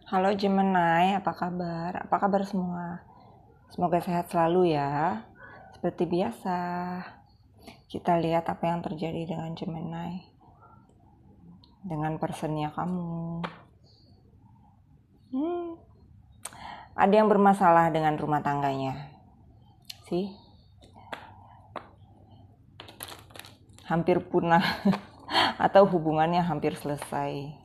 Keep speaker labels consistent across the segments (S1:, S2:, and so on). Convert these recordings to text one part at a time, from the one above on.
S1: Halo Gemini, apa kabar? Apa kabar semua? Semoga sehat selalu ya. Seperti biasa, kita lihat apa yang terjadi dengan Gemini. Dengan personnya kamu. Ada yang bermasalah dengan rumah tangganya. Sih? Hampir punah. Atau hubungannya hampir selesai.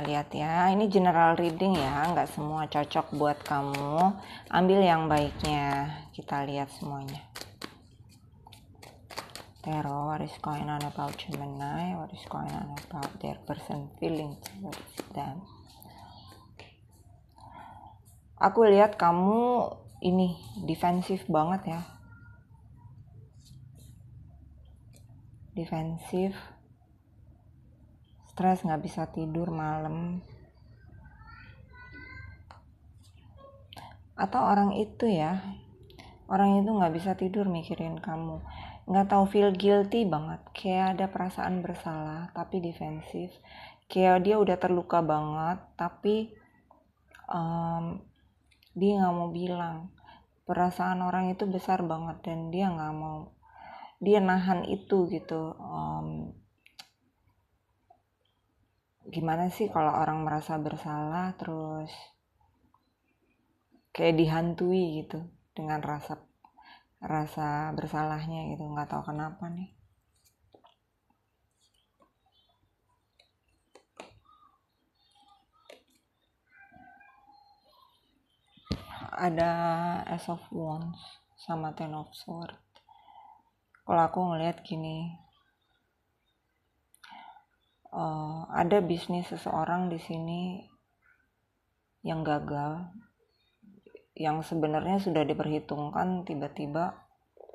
S1: Lihat ya, ini general reading ya, nggak semua cocok buat kamu. Ambil yang baiknya, kita lihat semuanya. Tarot, what is going on about Gemini? What is going on about their person feeling towards them? Aku lihat kamu ini defensif banget ya. Defensif. Stres, nggak bisa tidur malam. Atau orang itu ya, orang itu nggak bisa tidur mikirin kamu, nggak tahu, feel guilty banget, kayak ada perasaan bersalah tapi defensif, kayak dia udah terluka banget tapi dia nggak mau bilang. Perasaan orang itu besar banget dan dia nggak mau, dia nahan itu gitu. Gimana sih kalau orang merasa bersalah terus kayak dihantui gitu dengan rasa bersalahnya gitu, nggak tahu kenapa nih. Ada Ace of Wands sama Ten of Swords. Kalau aku ngelihat gini, ada bisnis seseorang di sini yang gagal, yang sebenarnya sudah diperhitungkan, tiba-tiba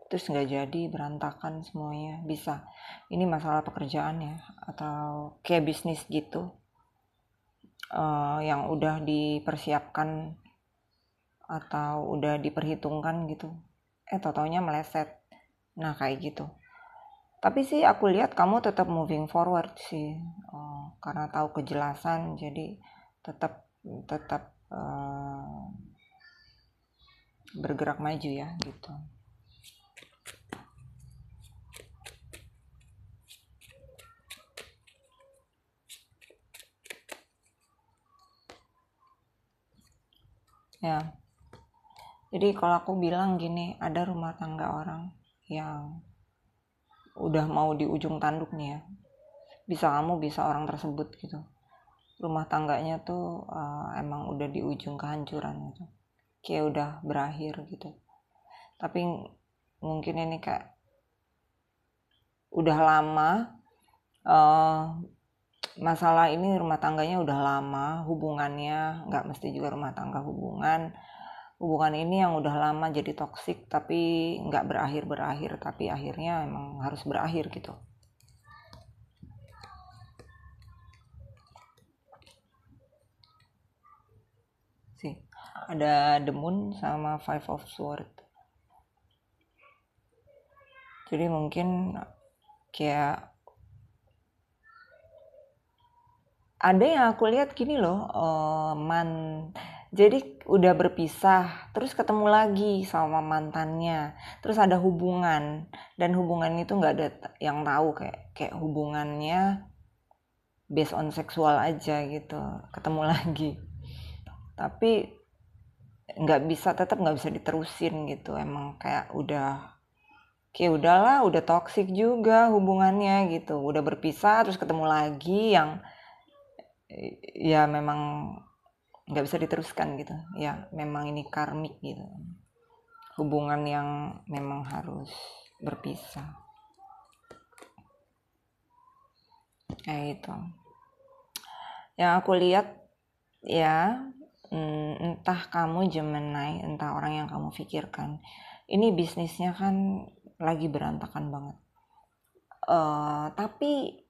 S1: terus nggak jadi, berantakan semuanya. Bisa ini masalah pekerjaan ya, atau kayak bisnis gitu, yang udah dipersiapkan atau udah diperhitungkan gitu, tau-taunya meleset. Nah kayak gitu. Tapi sih aku lihat kamu tetap moving forward sih, karena tahu kejelasan, jadi tetap bergerak maju ya gitu. Ya, jadi kalau aku bilang gini, ada rumah tangga orang yang udah mau di ujung tanduk nih ya, bisa kamu, bisa orang tersebut gitu, rumah tangganya tuh emang udah di ujung kehancuran gitu, kayak udah berakhir gitu. Tapi mungkin ini kayak udah lama, masalah ini rumah tangganya udah lama, hubungannya nggak mesti juga rumah tangga, hubungan ini yang udah lama jadi toksik tapi nggak berakhir, tapi akhirnya emang harus berakhir gitu. Sih, ada The Moon sama Five of Swords. Jadi mungkin kayak ada yang aku lihat gini loh, jadi udah berpisah terus ketemu lagi sama mantannya, terus ada hubungan, dan hubungan itu nggak ada yang tahu, kayak hubungannya based on seksual aja gitu, ketemu lagi tapi tetap nggak bisa diterusin gitu. Emang kayak udahlah, udah toksik juga hubungannya gitu, udah berpisah terus ketemu lagi yang ya memang nggak bisa diteruskan gitu ya, memang ini karmik gitu, hubungan yang memang harus berpisah kayak itu. Yang aku lihat ya, entah kamu Gemini, entah orang yang kamu pikirkan, ini bisnisnya kan lagi berantakan banget, tapi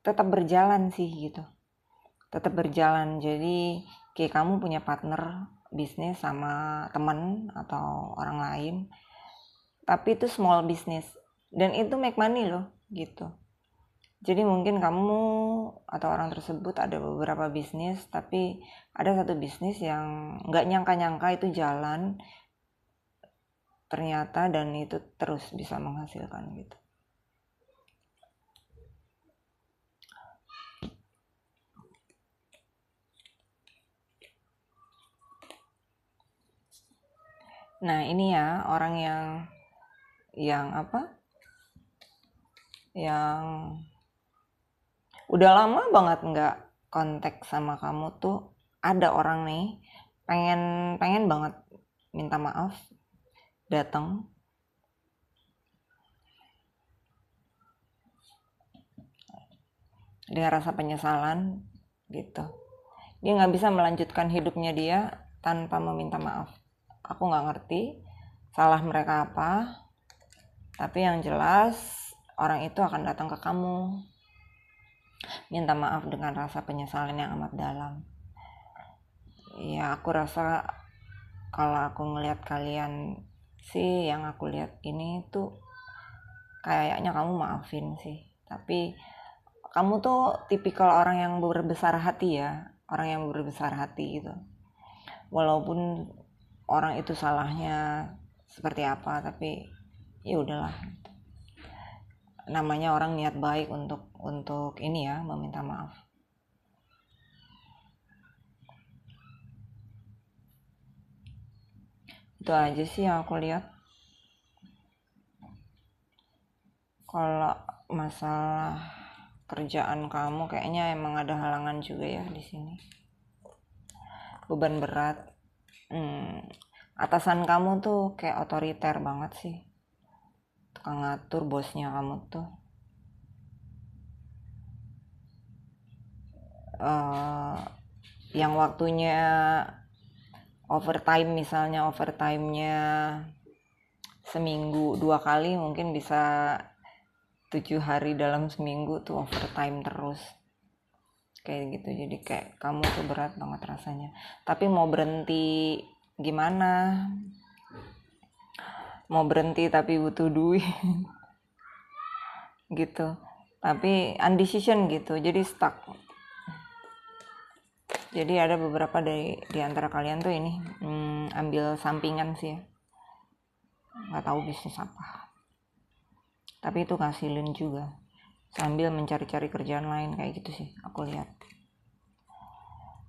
S1: tetap berjalan sih gitu, tetap berjalan. Jadi kayak kamu punya partner bisnis sama teman atau orang lain, tapi itu small business, dan itu make money loh gitu. Jadi mungkin kamu atau orang tersebut ada beberapa bisnis, tapi ada satu bisnis yang nggak nyangka-nyangka itu jalan ternyata, dan itu terus bisa menghasilkan gitu. Nah ini ya orang yang apa? Yang udah lama banget nggak kontak sama kamu tuh, ada orang nih pengen banget minta maaf, datang dengan rasa penyesalan gitu. Dia nggak bisa melanjutkan hidupnya dia tanpa meminta maaf. Aku nggak ngerti salah mereka apa, tapi yang jelas orang itu akan datang ke kamu minta maaf dengan rasa penyesalan yang amat dalam. Ya aku rasa kalau aku ngelihat kalian sih, yang aku lihat ini tuh kayaknya kamu maafin sih, tapi kamu tuh tipikal orang yang berbesar hati ya, orang yang berbesar hati gitu. Walaupun orang itu salahnya seperti apa, tapi ya udahlah, namanya orang niat baik untuk ini ya, meminta maaf. Itu aja sih yang aku lihat. Kalau masalah kerjaan kamu kayaknya emang ada halangan juga ya di sini. Beban berat. Atasan kamu tuh kayak otoriter banget sih. Tukang ngatur bosnya kamu tuh. Yang waktunya overtime, misalnya overtime-nya seminggu 2 kali, mungkin bisa 7 hari dalam seminggu tuh overtime terus kayak gitu. Jadi kayak kamu tuh berat banget rasanya, tapi mau berhenti gimana, mau berhenti tapi butuh duit gitu, tapi undecision gitu, jadi stuck. Jadi ada beberapa di antara kalian tuh ini ambil sampingan sih ya, nggak tahu bisnis apa, tapi itu ngasilin juga sambil mencari-cari kerjaan lain kayak gitu sih aku lihat.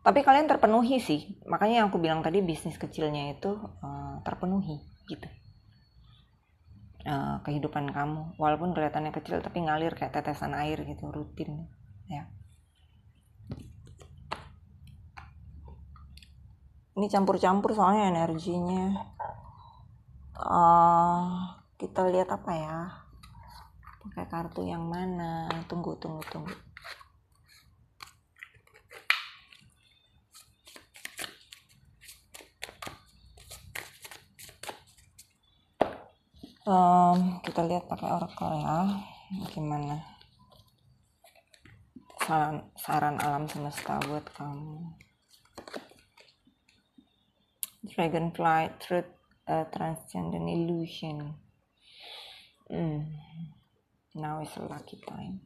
S1: Tapi kalian terpenuhi sih, makanya yang aku bilang tadi bisnis kecilnya itu terpenuhi gitu. Kehidupan kamu walaupun kelihatannya kecil tapi ngalir kayak tetesan air gitu, rutin ya. Ini campur-campur soalnya energinya. Kita lihat apa ya, pakai kartu yang mana. Tunggu. Kita lihat pakai oracle ya, gimana saran alam semesta buat kamu. Dragonfly, truth, transcendent illusion. Now is a lucky time.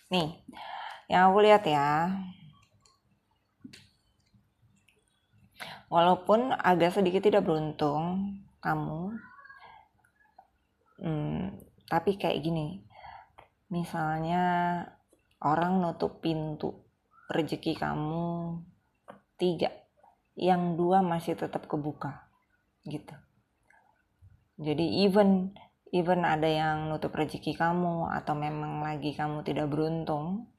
S1: Nih, yang aku lihat ya, walaupun agak sedikit tidak beruntung kamu, tapi kayak gini, misalnya orang nutup pintu rezeki kamu 3, yang 2 masih tetap kebuka gitu. Jadi even ada yang nutup rezeki kamu, atau memang lagi kamu tidak beruntung,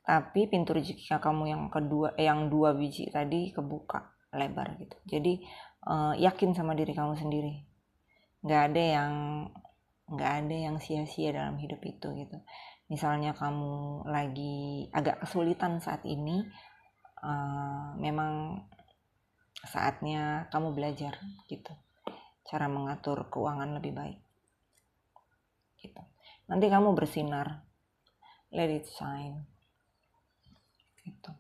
S1: tapi pintu rezeki kamu yang kedua, yang 2 biji tadi kebuka lebar gitu. Jadi yakin sama diri kamu sendiri, nggak ada yang sia-sia dalam hidup itu gitu. Misalnya kamu lagi agak kesulitan saat ini, memang saatnya kamu belajar gitu, cara mengatur keuangan lebih baik gitu. Nanti kamu bersinar, let it shine gitu.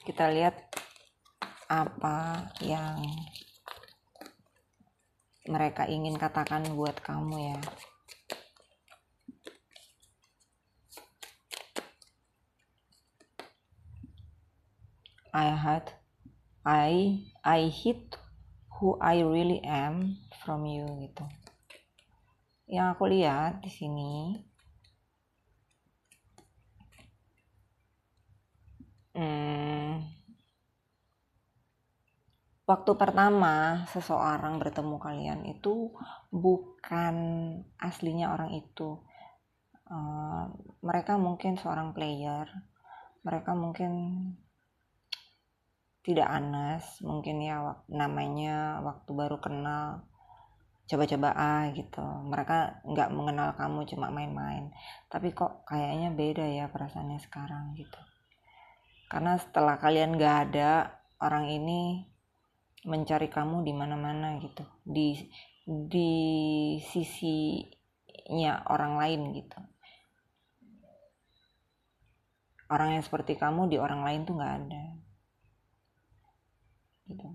S1: Kita lihat apa yang mereka ingin katakan buat kamu ya. I hid who I really am from you gitu. Yang aku lihat di sini, waktu pertama seseorang bertemu kalian itu bukan aslinya orang itu. Mereka mungkin seorang player, mereka mungkin tidak honest, mungkin ya namanya waktu baru kenal, coba-coba gitu. Mereka nggak mengenal kamu, cuma main-main. Tapi kok kayaknya beda ya perasaannya sekarang gitu. Karena setelah kalian nggak ada, orang ini mencari kamu di mana-mana gitu, di sisinya orang lain gitu. Orang yang seperti kamu di orang lain tuh nggak ada gitu.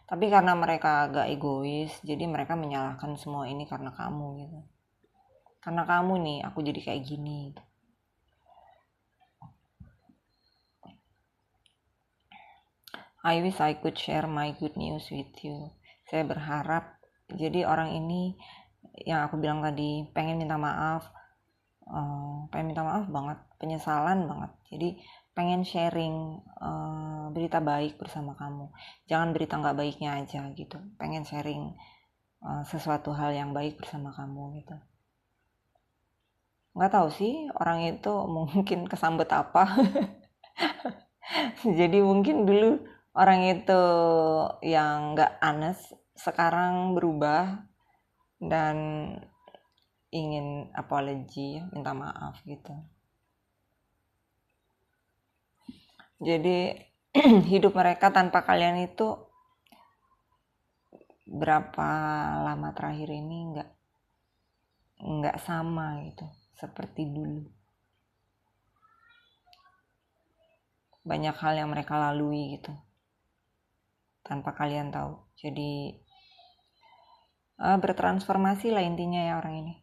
S1: Tapi karena mereka agak egois, jadi mereka menyalahkan semua ini karena kamu gitu. Karena kamu nih aku jadi kayak gini gitu. I wish I could share my good news with you. Saya berharap jadi orang ini yang aku bilang tadi pengen minta maaf banget, penyesalan banget. Jadi pengen sharing berita baik bersama kamu. Jangan berita nggak baiknya aja gitu. Pengen sharing sesuatu hal yang baik bersama kamu gitu. Nggak tahu sih orang itu mungkin kesambet apa. Jadi mungkin dulu orang itu yang nggak honest, sekarang berubah dan ingin apology, minta maaf gitu. Jadi hidup mereka tanpa kalian itu berapa lama terakhir ini nggak sama gitu seperti dulu. Banyak hal yang mereka lalui gitu tanpa kalian tahu. Jadi bertransformasi lah intinya ya orang ini.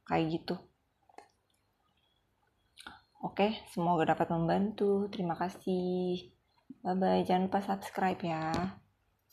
S1: Kayak gitu. Oke, semoga dapat membantu. Terima kasih. Bye-bye. Jangan lupa subscribe ya.